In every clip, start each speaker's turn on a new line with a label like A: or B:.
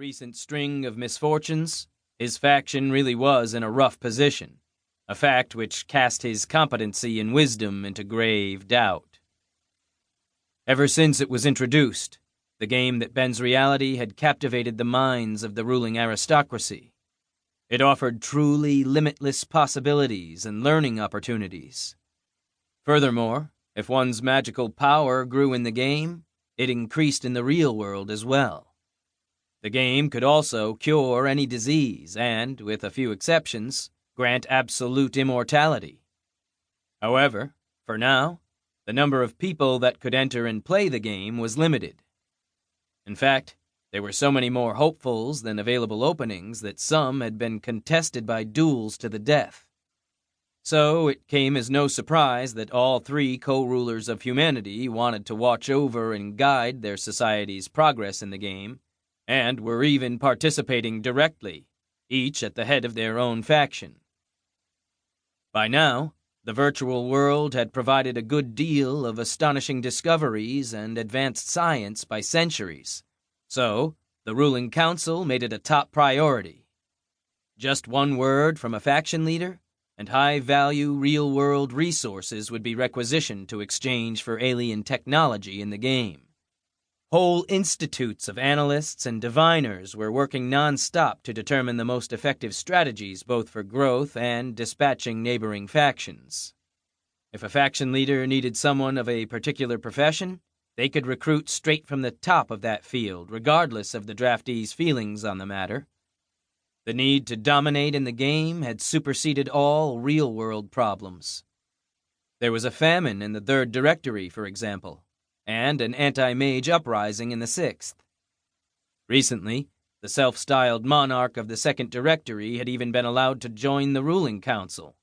A: recent string of misfortunes, his faction really was in a rough position, a fact which cast his competency and wisdom into grave doubt. Ever since it was introduced, the game that bends reality had captivated the minds of the ruling aristocracy. It offered truly limitless possibilities and learning opportunities. Furthermore, if one's magical power grew in the game, it increased in the real world as well. The game could also cure any disease and, with a few exceptions, grant absolute immortality. However, for now, the number of people that could enter and play the game was limited. In fact, there were so many more hopefuls than available openings that some had been contested by duels to the death. So it came as no surprise that all three co-rulers of humanity wanted to watch over and guide their society's progress in the game, and were even participating directly, each at the head of their own faction. By now, the virtual world had provided a good deal of astonishing discoveries and advanced science by centuries, so the ruling council made it a top priority. Just one word from a faction leader, and high-value real-world resources would be requisitioned to exchange for alien technology in the game. Whole institutes of analysts and diviners were working non-stop to determine the most effective strategies both for growth and dispatching neighboring factions. If a faction leader needed someone of a particular profession, they could recruit straight from the top of that field, regardless of the draftees' feelings on the matter. The need to dominate in the game had superseded all real-world problems. There was a famine in the Third Directory, for example, and an anti-mage uprising in the Sixth. Recently, the self-styled monarch of the Second Directory had even been allowed to join the ruling council.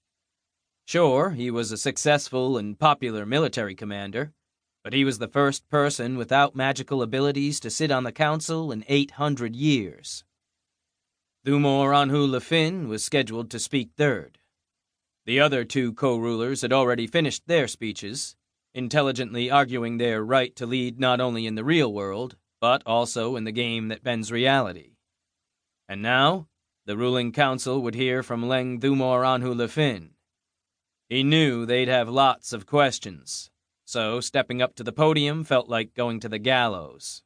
A: Sure, he was a successful and popular military commander, but he was the first person without magical abilities to sit on the council in 800 years. Thumor Anhu Lefin was scheduled to speak third. The other two co-rulers had already finished their speeches, intelligently arguing their right to lead not only in the real world, but also in the game that bends reality. And now, the ruling council would hear from Leng Thumor Anhu Lefin. He knew they'd have lots of questions, so stepping up to the podium felt like going to the gallows.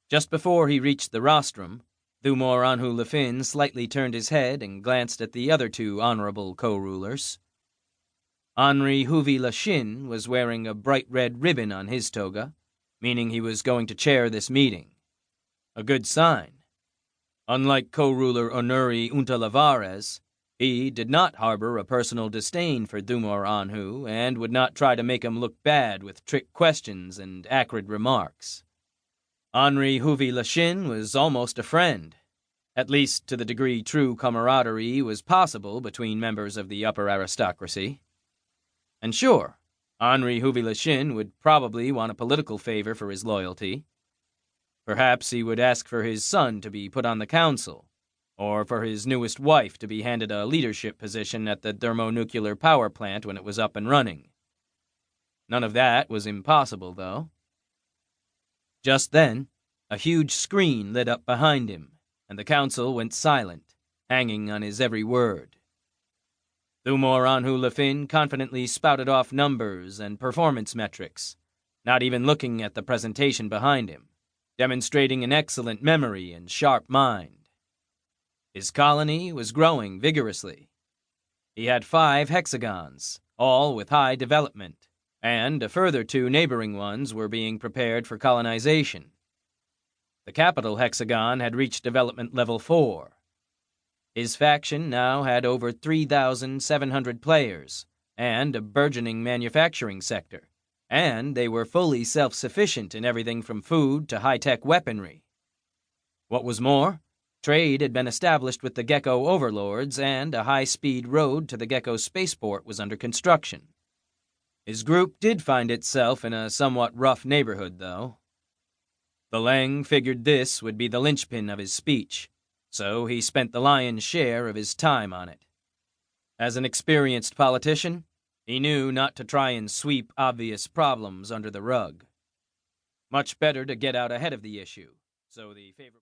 A: Just before he reached the rostrum, Thumor Anhu Lefin slightly turned his head and glanced at the other two honorable co-rulers. Henri Huvi Lachin was wearing a bright red ribbon on his toga, meaning he was going to chair this meeting. A good sign. Unlike co-ruler Onuri Untalavares, he did not harbor a personal disdain for Thumor Anhu and would not try to make him look bad with trick questions and acrid remarks. Henri Huvi Lachin was almost a friend, at least to the degree true camaraderie was possible between members of the upper aristocracy. And sure, Henri Huvi Lachin would probably want a political favor for his loyalty. Perhaps he would ask for his son to be put on the council, or for his newest wife to be handed a leadership position at the thermonuclear power plant when it was up and running. None of that was impossible, though. Just then, a huge screen lit up behind him, and the council went silent, hanging on his every word. Thumor Anhu Lefin confidently spouted off numbers and performance metrics, not even looking at the presentation behind him, demonstrating an excellent memory and sharp mind. His colony was growing vigorously. He had 5 hexagons, all with high development, and a further 2 neighboring ones were being prepared for colonization. The capital hexagon had reached development level 4. His faction now had over 3,700 players and a burgeoning manufacturing sector, and they were fully self-sufficient in everything from food to high-tech weaponry. What was more, trade had been established with the Gecko overlords, and a high-speed road to the Gecko spaceport was under construction. His group did find itself in a somewhat rough neighborhood, though. The Leng figured this would be the linchpin of his speech, so he spent the lion's share of his time on it. As an experienced politician, he knew not to try and sweep obvious problems under the rug. Much better to get out ahead of the issue, so the favorable